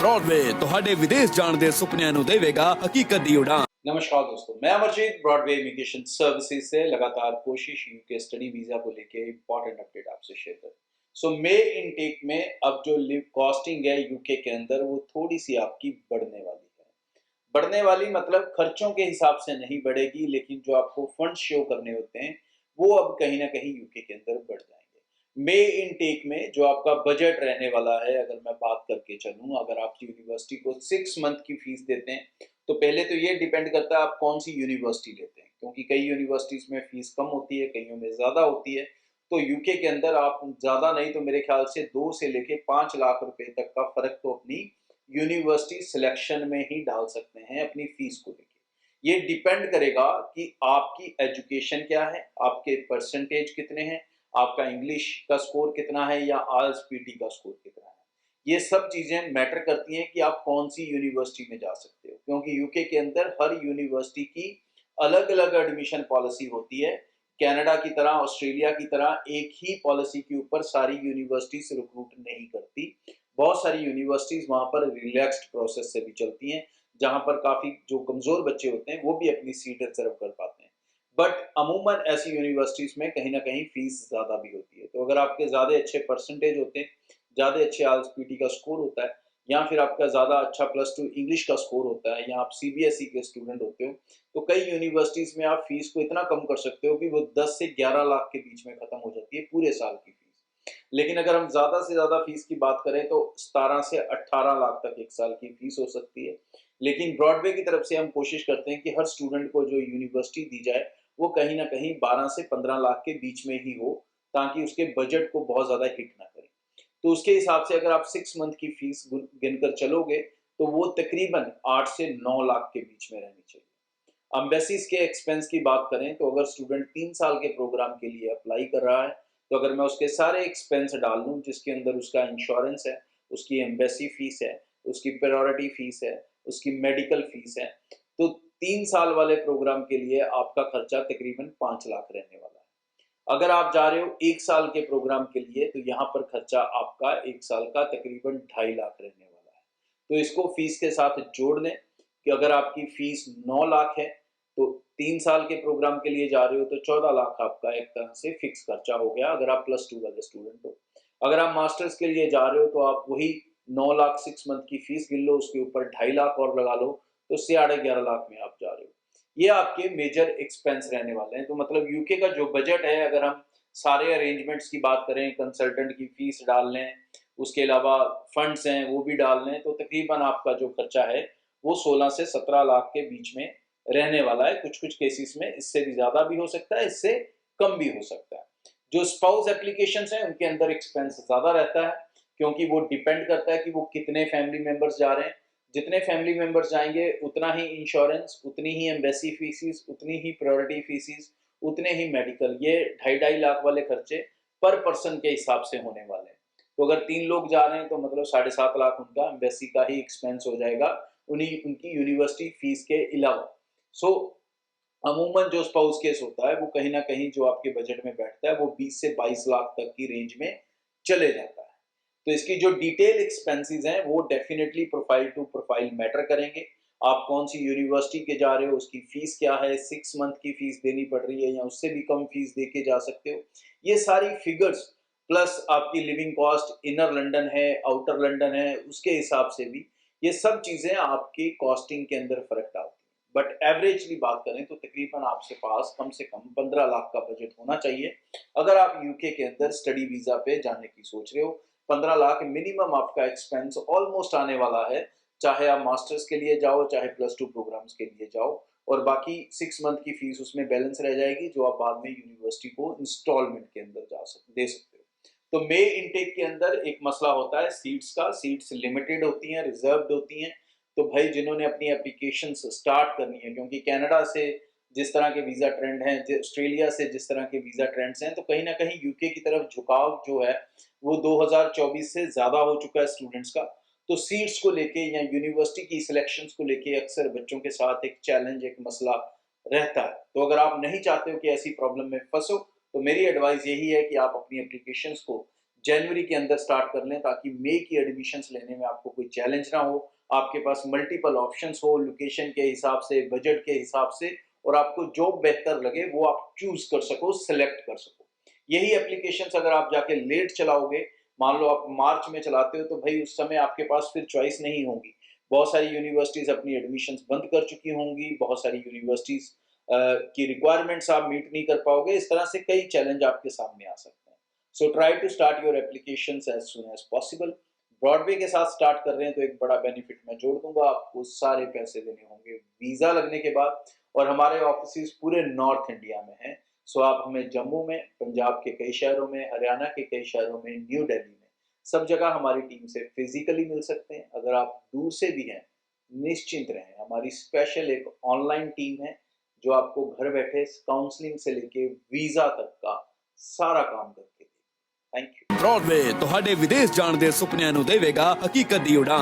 Broadway ਤੁਹਾਡੇ ਵਿਦੇਸ਼ ਜਾਣ ਦੇ ਸੁਪਨਿਆਂ ਨੂੰ ਦੇਵੇਗਾ ਹਕੀਕਤ ਦੀ ਉਡਾਨ। नमस्कार दोस्तों, मैं अमरजीत ब्रॉडवे इमिग्रेशन सर्विसेज से लगातार कोशिश यूके स्टडी वीजा को लेके इंपॉर्टेंट अपडेट आपसे शेयर कर। सो मे इनटेक में अब जो लिव कॉस्टिंग है यूके के अंदर वो थोड़ी सी आपकी बढ़ने वाली है। बढ़ने वाली मतलब खर्चों के हिसाब से नहीं बढ़ेगी, लेकिन जो आपको फंड शो करने होते हैं वो अब कहीं ना कहीं यूके के अंदर बढ़ जाएंगे। मे इनटेक में जो आपका बजट रहने वाला है, अगर मैं बात करके चलूँ, अगर आप यूनिवर्सिटी को 6 मंथ की फीस देते हैं तो पहले तो ये डिपेंड करता है आप कौन सी यूनिवर्सिटी लेते हैं, क्योंकि कई यूनिवर्सिटीज में फीस कम होती है, कईयों में ज़्यादा होती है। तो यूके के अंदर आप ज़्यादा नहीं तो मेरे ख्याल से 2 से लेके 5 लाख रुपए तक का फर्क तो अपनी यूनिवर्सिटी सिलेक्शन में ही डाल सकते हैं अपनी फीस को लेके। ये डिपेंड करेगा कि आपकी एजुकेशन क्या है, आपके परसेंटेज कितने हैं, आपका इंग्लिश का स्कोर कितना है या आईएलटीएस पीटी का स्कोर कितना है। ये सब चीज़ें मैटर करती हैं कि आप कौन सी यूनिवर्सिटी में जा सकते हो, क्योंकि यूके के अंदर हर यूनिवर्सिटी की अलग अलग एडमिशन पॉलिसी होती है। कनाडा की तरह, ऑस्ट्रेलिया की तरह एक ही पॉलिसी के ऊपर सारी यूनिवर्सिटीज रिक्रूट नहीं करती। बहुत सारी यूनिवर्सिटीज वहाँ पर रिलैक्स्ड प्रोसेस से भी चलती हैं, जहाँ पर काफ़ी जो कमज़ोर बच्चे होते हैं वो भी अपनी सीट रिजर्व कर पाते हैं। बट अमूमन ऐसी यूनिवर्सिटीज़ में कहीं ना कहीं फीस ज़्यादा भी होती है। तो अगर आपके ज़्यादा अच्छे परसेंटेज होते हैं, ज़्यादा अच्छे आईएलटीएस का स्कोर होता है, या फिर आपका ज़्यादा अच्छा +2 इंग्लिश का स्कोर होता है, या आप सीबीएसई के स्टूडेंट होते हो, तो कई यूनिवर्सिटीज़ में आप फीस को इतना कम कर सकते हो कि वो 10 से 11 लाख के बीच में ख़त्म हो जाती है पूरे साल की फीस। लेकिन अगर हम ज़्यादा से ज़्यादा फीस की बात करें तो 17 से 18 लाख तक एक साल की फीस हो सकती है। लेकिन ब्रॉडवे की तरफ से हम कोशिश करते हैं कि हर स्टूडेंट को जो यूनिवर्सिटी दी जाए वो कहीं ना कहीं 12 से 15 लाख के बीच में ही हो, ताकि उसके बजट को बहुत ज़्यादा हिट ना करे। तो उसके हिसाब से अगर आप 6 मंथ की फीस गिनकर चलोगे तो वो तकरीबन 8 से 9 लाख के बीच में रहनी चाहिए। एम्बेसीज के एक्सपेंस की बात करें तो अगर स्टूडेंट 3 साल के प्रोग्राम के लिए अप्लाई कर रहा है, तो अगर मैं उसके सारे एक्सपेंस डाल लूँ, जिसके अंदर उसका इंश्योरेंस है, उसकी एम्बेसी फीस है, उसकी प्रायोरिटी फीस है, उसकी मेडिकल फीस है, तो 3 साल वाले प्रोग्राम के लिए आपका खर्चा तकरीबन 5 लाख रहने वाला है। अगर आप जा रहे हो 1 साल के प्रोग्राम के लिए तो यहाँ पर खर्चा आपका 1 साल का तकरीबन 2.5 लाख रहने वाला है। तो इसको फीस के साथ जोड़ दें कि अगर आपकी फीस 9 लाख है तो 3 साल के प्रोग्राम के लिए जा रहे हो तो 14 लाख आपका एक तरह से फिक्स खर्चा हो गया, अगर आप +2 वाले स्टूडेंट हो। अगर आप मास्टर्स के लिए जा रहे हो तो आप वही 9 लाख 6 मंथ की फीस गिन लो, उसके ऊपर 2.5 लाख और लगा लो, तो 11.5 लाख में आप जा रहे हो। ये आपके मेजर एक्सपेंस रहने वाले हैं। तो मतलब यूके का जो बजट है, अगर हम सारे अरेंजमेंट्स की बात करें, कंसल्टेंट की फीस डाल लें, उसके अलावा फंड्स हैं वो भी डाल लें, तो तकरीबन आपका जो खर्चा है वो 16 से 17 लाख के बीच में रहने वाला है। कुछ कुछ केसेस में इससे भी ज़्यादा भी हो सकता है, इससे कम भी हो सकता है। जो स्पाउस एप्लीकेशंस हैं उनके अंदर एक्सपेंस ज़्यादा रहता है, क्योंकि वो डिपेंड करता है कि वो कितने फैमिली मेम्बर्स जा रहे हैं। जितने फैमिली मेंबर्स जाएंगे उतना ही इंश्योरेंस, उतनी ही एम्बेसी फीसिस, उतनी ही प्रायोरिटी फीसिस, उतने ही मेडिकल। ये 2.5 लाख वाले खर्चे पर पर्सन के हिसाब से होने वाले हैं। तो अगर 3 लोग जा रहे हैं तो मतलब 7.5 लाख उनका एम्बेसी का ही एक्सपेंस हो जाएगा, उन्हीं उनकी यूनिवर्सिटी फीस के अलावा। सो अमूमन जो स्पाउस केस होता है वो कहीं ना कहीं जो आपके बजट में बैठता है वो 20 से 22 लाख तक की रेंज में चले जाता है। तो इसकी जो डिटेल एक्सपेंसेस हैं वो definitely profile to profile matter करेंगे। आप कौन सी यूनिवर्सिटी के जा रहे हो, उसकी फीस क्या है, 6 मंथ की फीस देनी पड़ रही है या उससे भी कम फीस दे के जा सकते हो, ये सारी फिगर्स प्लस आपकी लिविंग कॉस्ट इनर लंदन है, आउटर लंदन है, उसके हिसाब से भी ये सब चीज़ें आपकी कॉस्टिंग के अंदर फर्क डालती हैं। बट एवरेजली बात करें तो तकरीबन आपके पास कम से कम 15 लाख का बजट होना चाहिए अगर आप यूके के अंदर स्टडी वीज़ा पे जाने की सोच रहे हो। 15 लाख मिनिमम आपका एक्सपेंस ऑलमोस्ट आने वाला है, चाहे आप मास्टर्स के लिए जाओ, चाहे +2 प्रोग्राम्स के लिए जाओ, और बाकी 6 मंथ की फीस उसमें बैलेंस रह जाएगी जो आप बाद में यूनिवर्सिटी को इंस्टॉलमेंट के अंदर दे सकते हो। तो मे इनटेक के अंदर एक मसला होता है सीट्स का। सीट्स लिमिटेड होती हैं, रिजर्व्ड होती हैं। तो भाई जिन्होंने अपनी एप्लीकेशन स्टार्ट करनी है, क्योंकि कनाडा से जिस तरह के वीज़ा ट्रेंड हैं, ऑस्ट्रेलिया से जिस तरह के वीज़ा ट्रेंड्स हैं, तो कहीं ना कहीं यूके की तरफ झुकाव जो है वो 2024 से ज़्यादा हो चुका है स्टूडेंट्स का। तो सीट्स को लेके या यूनिवर्सिटी की सिलेक्शंस को लेके अक्सर बच्चों के साथ एक चैलेंज, एक मसला रहता है। तो अगर आप नहीं चाहते हो कि ऐसी प्रॉब्लम में फंसो, तो मेरी एडवाइस यही है कि आप अपनी एप्लीकेशंस को जनवरी के अंदर स्टार्ट कर लें, ताकि मई की एडमिशन्स लेने में आपको कोई चैलेंज ना हो, आपके पास मल्टीपल ऑप्शंस हो, लोकेशन के हिसाब से, बजट के हिसाब से, और आपको जो बेहतर लगे वो आप चूज कर सको, सेलेक्ट कर सको। यही एप्लीकेशंस अगर आप जाके लेट चलाओगे, मान लो आप मार्च में चलाते हो, तो भाई उस समय आपके पास फिर चॉइस नहीं होगी। बहुत सारी यूनिवर्सिटीज अपनी एडमिशन्स बंद कर चुकी होंगी, बहुत सारी यूनिवर्सिटीज की रिक्वायरमेंट्स आप मीट नहीं कर पाओगे। इस तरह से कई चैलेंज आपके सामने आ सकते हैं। So try to start your applications as soon as possible. Broadway के साथ स्टार्ट कर रहे हैं तो एक बड़ा बेनिफिट मैं जोड़ दूंगा, आपको सारे पैसे देने होंगे वीजा लगने के बाद, और हमारे ऑफिस पूरे नॉर्थ इंडिया में हैं। सो आप हमें जम्मू में, पंजाब के कई शहरों में, हरियाणा के कई शहरों में, न्यू दिल्ली में, सब जगह हमारी टीम से फिजिकली मिल सकते हैं। अगर आप दूर से भी हैं, निश्चिंत रहें, हमारी स्पेशल एक ऑनलाइन टीम है जो आपको घर बैठे काउंसलिंग से लेके वीजा तक का ਸਾਰਾ ਕੰਮ ਕਰਕੇ ਦੇ। Thank you. ब्रॉडवे ਤੁਹਾਡੇ ਵਿਦੇश ਜਾਣ ਦੇ ਸੁਪਨਿਆਂ ਨੂੰ ਦੇਵੇਗਾ ਹਕੀਕਤ ਦੀ ਉਡਾਨ।